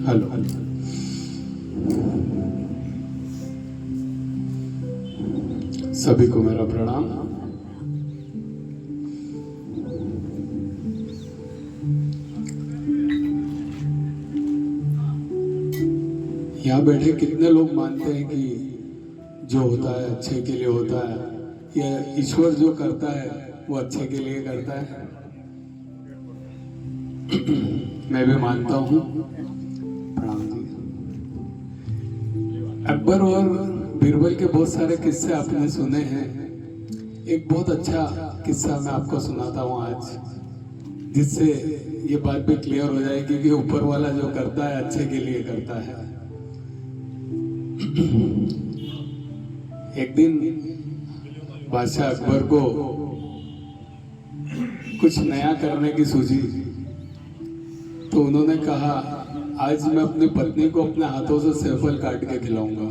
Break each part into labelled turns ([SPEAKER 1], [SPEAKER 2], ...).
[SPEAKER 1] Hello, सभी को मेरा प्रणाम। यहाँ बैठे कितने लोग मानते हैं कि जो होता है अच्छे के लिए होता है, या ईश्वर जो करता है वो अच्छे के लिए करता है? मैं भी मानता हूँ। प्रणाम जी। अकबर और बीरबल के बहुत सारे किस्से आपने सुने हैं। एक बहुत अच्छा किस्सा मैं आपको सुनाता हूँ आज, जिससे ये बात भी क्लियर हो जाएगी कि ऊपर वाला जो करता है अच्छे के लिए करता है। एक दिन बादशाह अकबर को कुछ नया करने की सूझी, तो उन्होंने कहा आज मैं अपनी पत्नी को अपने हाथों से सेफल काट के खिलाऊंगा।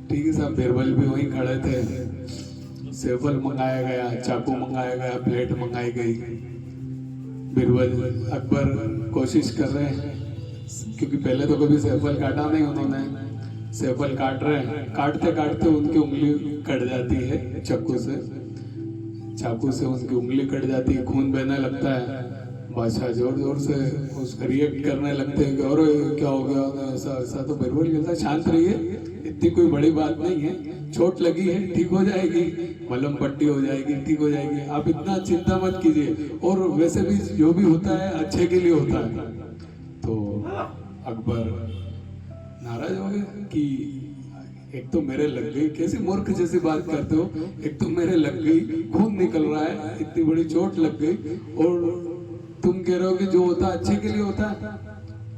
[SPEAKER 1] ठीक है साहब, बीरबल भी वहीं खड़े थे। सेफल मंगाया गया, चाकू मंगाया गया, प्लेट मंगाई गई। बीरबल अकबर कोशिश कर रहे हैं, क्योंकि पहले तो कभी सेफल काटा नहीं उन्होंने। सेफल काट रहे हैं, काटते काटते उनकी उंगली कट जाती है चाकू से। चाकू से उनकी उंगली कट जाती है, खून बहने लगता है। बादशाह जोर जोर से उसको रिएक्ट करने लगते हैं कि और क्या हो गया, ऐसा ऐसा। तो बीरबल कहता है शांत रहिए, इतनी कोई बड़ी बात नहीं है, चोट लगी है, ठीक हो जाएगी, मलहम पट्टी हो जाएगी, ठीक हो जाएगी, आप इतना चिंता मत कीजिए, और वैसे भी जो भी होता है अच्छे के लिए होता है। तो अकबर नाराज हो गए कि एक तो मेरे लग गई, कैसी मूर्ख जैसी बात करते हो, एक तो मेरे लग गई, खून निकल रहा है, इतनी बड़ी चोट लग गई, और तुम कह रहे हो कि जो होता है अच्छे के लिए होता है।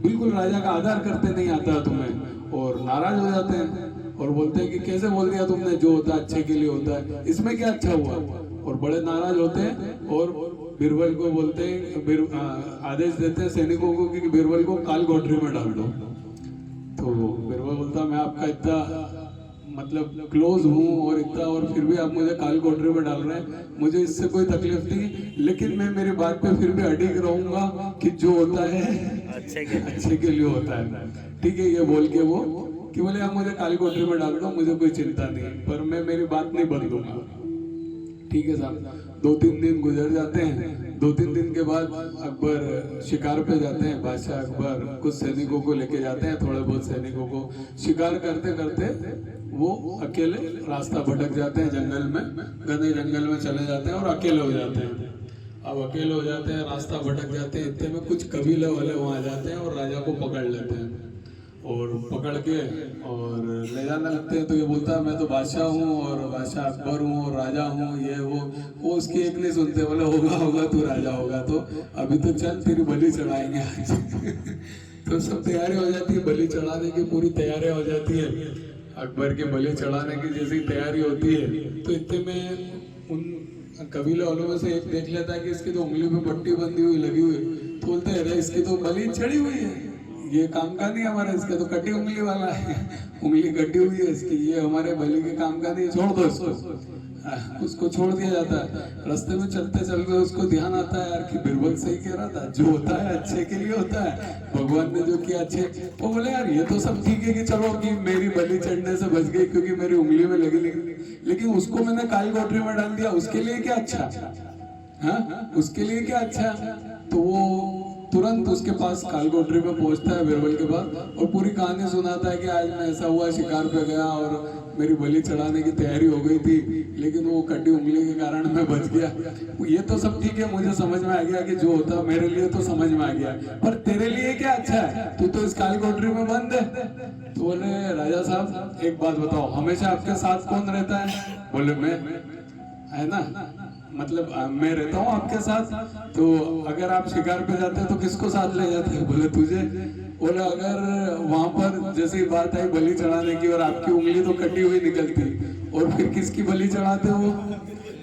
[SPEAKER 1] बिल्कुल राजा का आदर करते नहीं आता तुम्हें, और नाराज हो जाते हैं और बोलते हैं कि कैसे बोल दिया तुमने, जो होता है अच्छे के लिए होता है, इसमें क्या अच्छा हुआ। और बड़े नाराज होते हैं और बीरबल को बोलते हैं, आदेश देते हैं सैनिकों को कि बीरबल को काल कोठरी में डाल दो। तो बीरबल बोलता मैं आपका इतना मतलब क्लोज हूँ और इतना, और फिर भी आप मुझे काल कोठरी में डाल रहे हैं, मुझे इससे कोई तकलीफ नहीं, लेकिन मैं मेरी बात पे फिर भी अडिग रहूंगा कि जो होता है अच्छे के लिए होता है। ठीक है, ये बोल के वो कि बोले आप मुझे काली कोठरी में डाल दो, मुझे कोई चिंता नहीं, पर मैं मेरी बात नहीं बदलूंगा। ठीक है साहब, 2-3 दिन गुजर जाते हैं। 2-3 दिन के बाद अकबर शिकार पे जाते हैं। बादशाह अकबर कुछ सैनिकों को लेके जाते हैं, थोड़े बहुत सैनिकों को। शिकार करते करते वो अकेले रास्ता भटक जाते हैं, जंगल में, घने जंगल में चले जाते हैं और अकेले हो जाते हैं। अब अकेले हो जाते हैं, रास्ता भटक जाते हैं, इतने में कुछ कबीले वाले वहाँ आ जाते हैं और राजा को पकड़ लेते हैं, और पकड़ के और ले जाने लगते हैं। तो ये बोलता है मैं तो बादशाह हूँ और बादशाह अकबर हूँ और राजा हूँ, ये वो उसकी एक नहीं सुनते, बोले होगा होगा तू राजा होगा, तो अभी तो चल तेरी बलि चढ़ाएंगे आज। तो सब तैयारी हो जाती है, बलि चढ़ाने की पूरी तैयारी हो जाती है। अकबर के बलि चढ़ाने की जैसी तैयारी होती है, तो इतने में उन कबीले वालों में से एक देख लेता है कि इसकी तो उंगली में पट्टी बंधी हुई लगी हुई, तो बोलते हैं इसकी तो बलि चढ़ी हुई है, ये काम का नहीं हमारा, इसका तो कटी उंगली वाला है, उंगली कटी हुई है इसकी, ये हमारे बलि के काम का नहीं, छोड़ दो इसको। उसको छोड़ दिया जाता है। रास्ते में चलते चलते उसको ध्यान आता है यार कि बीरबल सही कह रहा था, जो होता है अच्छे के लिए होता है, भगवान ने जो किया अच्छे। वो बोले यार ये तो सब ठीक है कि चलो कि मेरी बलि चढ़ने से बच गई क्योंकि मेरी उंगली में लगी, लेकिन उसको मैंने काली कोठरी में डाल दिया, उसके लिए क्या अच्छा, हाँ उसके लिए क्या अच्छा। तो वो तुरंत उसके पास काल कोठरी में पहुंचता है बीरबल के पास, और पूरी कहानी सुनाता है कि आज मैं ऐसा हुआ, शिकार पे गया और मेरी बलि चढ़ाने की तैयारी हो गई थी, लेकिन वो कटी उंगली के कारण मैं बच गया। ये तो सब ठीक है, मुझे समझ में आ गया कि जो होता मेरे लिए तो समझ में आ गया, पर तेरे लिए क्या अच्छा है, तू तो इस काल कोठरी में बंद है। तो बोले राजा साहब एक बात बताओ, हमेशा आपके साथ कौन रहता है? बोले मैं, है ना, मतलब मैं रहता हूँ आपके साथ। तो अगर आप शिकार पे जाते हैं तो किसको साथ ले जाते हैं? बोले तुझे। बोले अगर वहां पर जैसी बात आई बलि चढ़ाने की और आपकी उंगली तो कटी हुई निकलती, और फिर किसकी बलि चढ़ाते हो?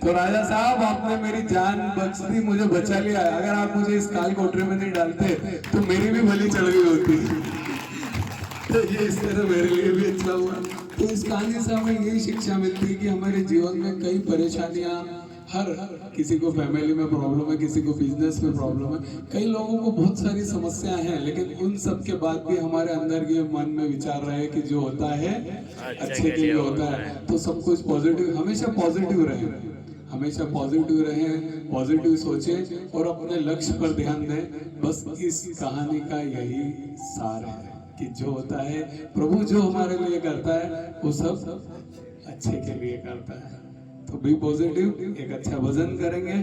[SPEAKER 1] तो तो राजा साहब आपने मेरी जान बख्श दी, मुझे बचा लिया। अगर आप मुझे इस काल कोठरी में नहीं डालते तो मेरी भी बलि चढ़ गई होती। तो ये इस तरह मेरे लिए भी अच्छा हुआ। तो इस कहानी से हमें यही शिक्षा मिलती है कि हमारे जीवन में कई परेशानियां, हर किसी को फैमिली में प्रॉब्लम है, किसी को बिजनेस में प्रॉब्लम है, कई लोगों को बहुत सारी समस्याएं हैं, लेकिन उन सब के बाद भी हमारे अंदर ये मन में विचार रहे कि जो होता है अच्छे के लिए होता है। तो सब कुछ पॉजिटिव, हमेशा पॉजिटिव रहे, हमेशा पॉजिटिव रहें, पॉजिटिव सोचें और अपने लक्ष्य पर ध्यान दें। बस इस कहानी का यही सार है कि जो होता है, प्रभु जो हमारे लिए करता है वो सब अच्छे के लिए करता है। तो बी पॉजिटिव, एक अच्छा भजन करेंगे।